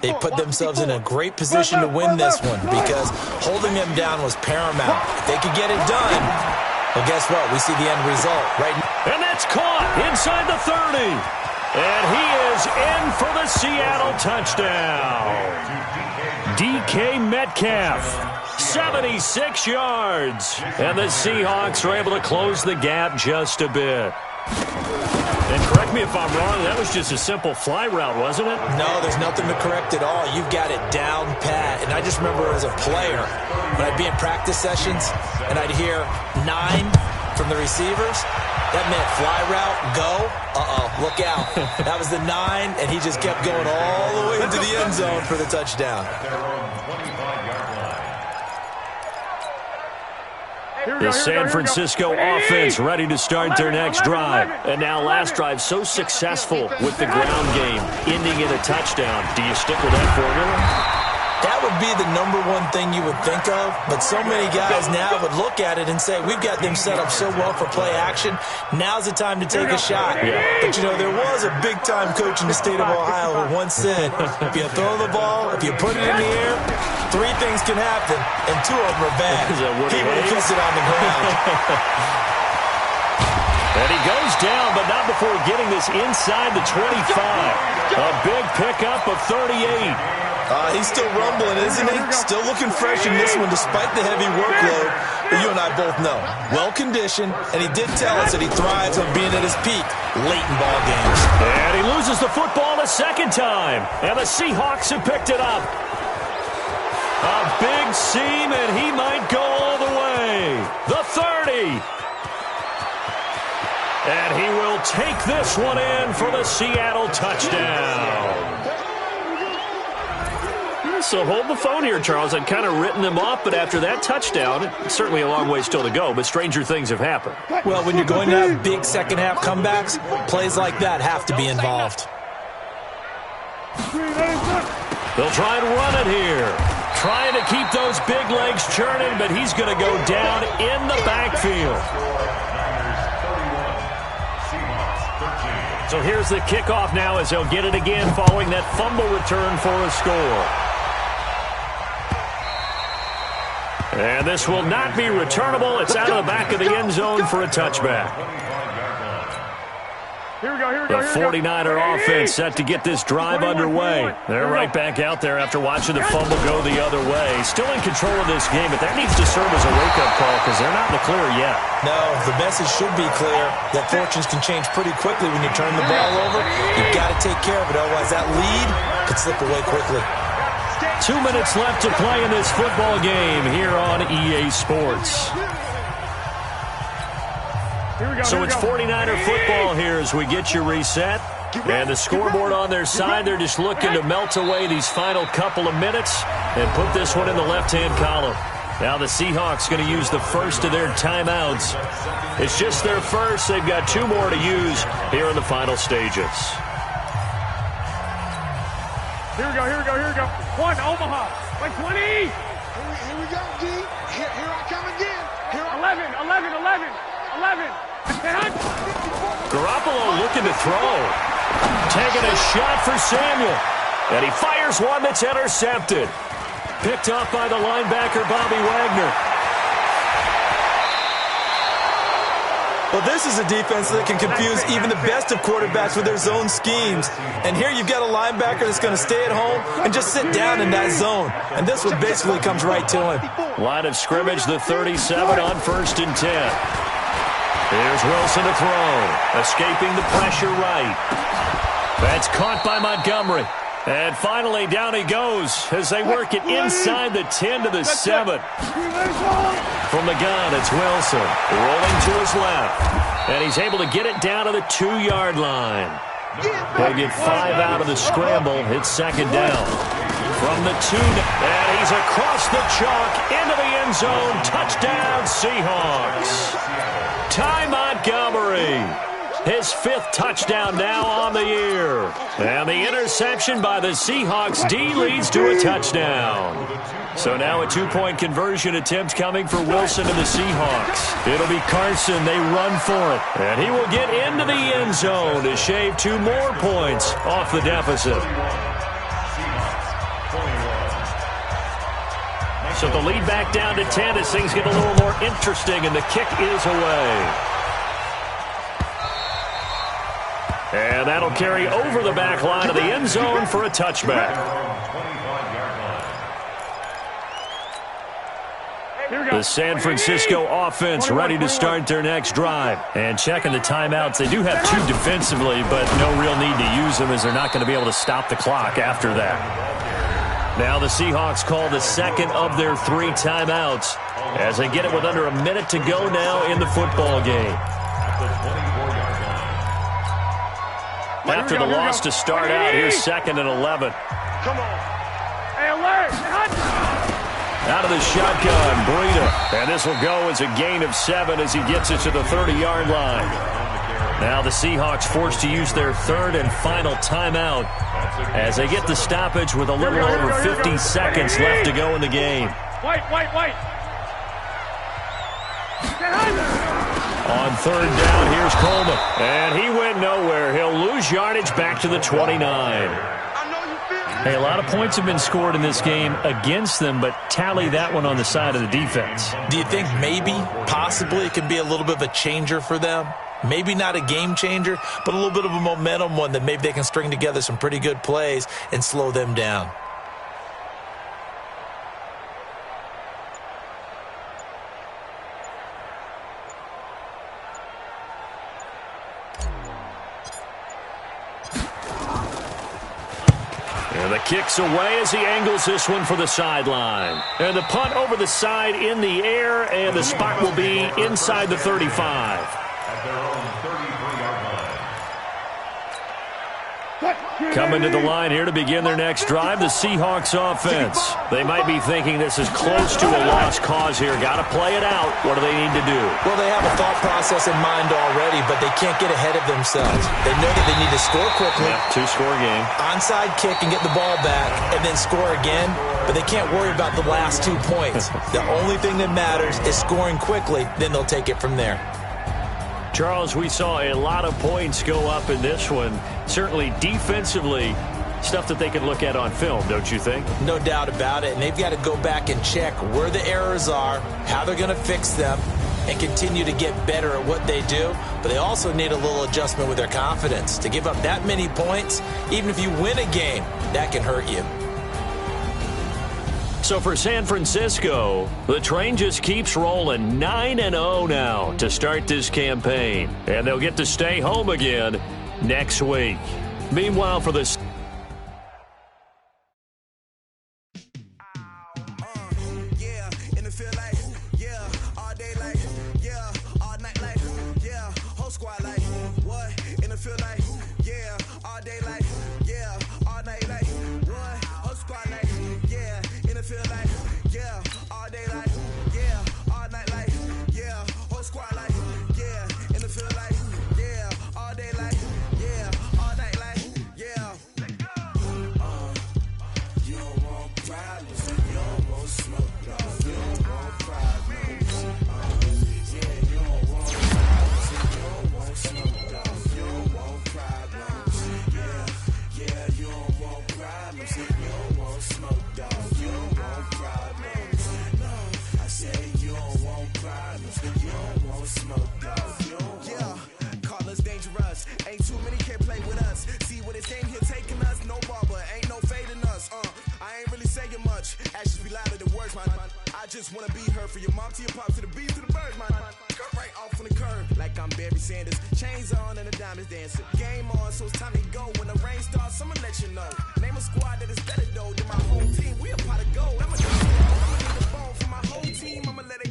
They put themselves in a great position to win this one because holding them down was paramount. If they could get it done, well, guess what? We see the end result right now. And that's caught inside the 30. And he is in for the Seattle touchdown. DK Metcalf, 76 yards. And the Seahawks are able to close the gap just a bit. And correct me if I'm wrong, that was just a simple fly route, wasn't it? No, there's nothing to correct at all. You've got it down pat. And I just remember as a player, when I'd be in practice sessions and I'd hear 9 from the receivers, that meant fly route, go, look out. That was the 9, and he just kept going all the way into the end zone for the touchdown. The San Francisco offense ready to start their next drive. And now last drive so successful with the ground game, ending in a touchdown. Do you stick with that formula? That would be the #1 thing you would think of, but so many guys now would look at it and say, we've got them set up so well for play action, now's the time to take a shot. Yeah. But, you know, there was a big-time coach in the state of Ohio who once said, if you throw the ball, if you put it in the air, 3 things can happen, and 2 of them are bad. He would have kissed it on the ground. And he goes down, but not before getting this inside the 25. A big pickup of 38. He's still rumbling, isn't he? Still looking fresh in this one despite the heavy workload. But you and I both know. Well-conditioned, and he did tell us that he thrives on being at his peak late in ball games. And he loses the football a second time. And the Seahawks have picked it up. A big seam, and he might go all the way. The 30. And he will take this one in for the Seattle touchdown. So hold the phone here, Charles. I'd kind of written them off, but after that touchdown, it's certainly a long way still to go, but stranger things have happened. Well, when you're going to have big second-half comebacks, plays like that have to be involved. They'll try and run it here. Trying to keep those big legs churning, but he's going to go down in the backfield. So here's the kickoff now as they'll get it again following that fumble return for a score. And this will not be returnable. It's out of the back of the end zone for a touchback. The 49er offense set to get this drive underway. They're right back out there after watching the fumble go the other way. Still in control of this game, but that needs to serve as a wake-up call because they're not in the clear yet. No, the message should be clear that fortunes can change pretty quickly when you turn the ball over. You've got to take care of it, otherwise that lead could slip away quickly. 2 minutes left to play in this football game here on EA Sports. So it's 49er football here as we get you reset. And the scoreboard on their side, they're just looking to melt away these final couple of minutes and put this one in the left-hand column. Now the Seahawks going to use the first of their timeouts. It's just their first. They've got 2 more to use here in the final stages. Here we go. 1, Omaha. Like 20. Here we go, D. Here I come again. 11. Garoppolo looking to throw. Taking a shot for Samuel. And he fires one that's intercepted. Picked up by the linebacker, Bobby Wagner. Well, this is a defense that can confuse even the best of quarterbacks with their zone schemes. And here you've got a linebacker that's going to stay at home and just sit down in that zone. And this one basically comes right to him. Line of scrimmage, the 37 on 1st and 10. Here's Wilson to throw. Escaping the pressure right. That's caught by Montgomery. And finally, down he goes as they work it inside the 10 to the 7. From the gun, it's Wilson. Rolling to his left. And he's able to get it down to the 2-yard line. He'll get 5 out of the scramble. It's second down. From the 2, and he's across the chalk into the end zone. Touchdown, Seahawks. Ty Montgomery. His 5th touchdown now on the year. And the interception by the Seahawks D leads to a touchdown. So now a 2-point conversion attempt coming for Wilson and the Seahawks. It'll be Carson. They run for it. And he will get into the end zone to shave 2 more points off the deficit. So the lead back down to 10 as things get a little more interesting, and the kick is away. And that'll carry over the back line of the end zone for a touchback. The San Francisco offense ready to start their next drive. And checking the timeouts, they do have 2 defensively, but no real need to use them as they're not going to be able to stop the clock after that. Now the Seahawks call the second of their 3 timeouts as they get it with under a minute to go now in the football game. After the loss to start out, here's 2nd and 11. Come on. Hey, alert. Out of the shotgun, Breida. And this will go as a gain of 7 as he gets it to the 30-yard line. Now the Seahawks forced to use their 3rd and final timeout as they get the stoppage with a little over 50 seconds left to go in the game. Wait. On 3rd down, here's Coleman. And he went nowhere. He'll lose yardage back to the 29. Hey, a lot of points have been scored in this game against them, but tally that one on the side of the defense. Do you think maybe, possibly, it can be a little bit of a changer for them? Maybe not a game changer, but a little bit of a momentum one that maybe they can string together some pretty good plays and slow them down. And the kick's away as he angles this one for the sideline. And the punt over the side in the air, and the spot will be inside the 35. Coming to the line here to begin their next drive, the Seahawks offense. They might be thinking this is close to a lost cause here. Got to play it out. What do they need to do? Well, they have a thought process in mind already, but they can't get ahead of themselves. They know that they need to score quickly. Yeah, 2-score game. Onside kick and get the ball back and then score again, but they can't worry about the last 2 points. The only thing that matters is scoring quickly, then they'll take it from there. Charles, we saw a lot of points go up in this one. Certainly defensively, stuff that they can look at on film, don't you think? No doubt about it, and they've got to go back and check where the errors are, how they're going to fix them, and continue to get better at what they do. But they also need a little adjustment with their confidence. To give up that many points, even if you win a game, that can hurt you. So for San Francisco, the train just keeps rolling 9-0 now to start this campaign. And they'll get to stay home again next week. Meanwhile, for the chains on and the diamonds dancing. Game on, so it's time to go. When the rain starts, I'ma let you know. Name a squad that is better though than my whole team. We a pot of gold. I'ma need the bone for my whole team. I'ma let it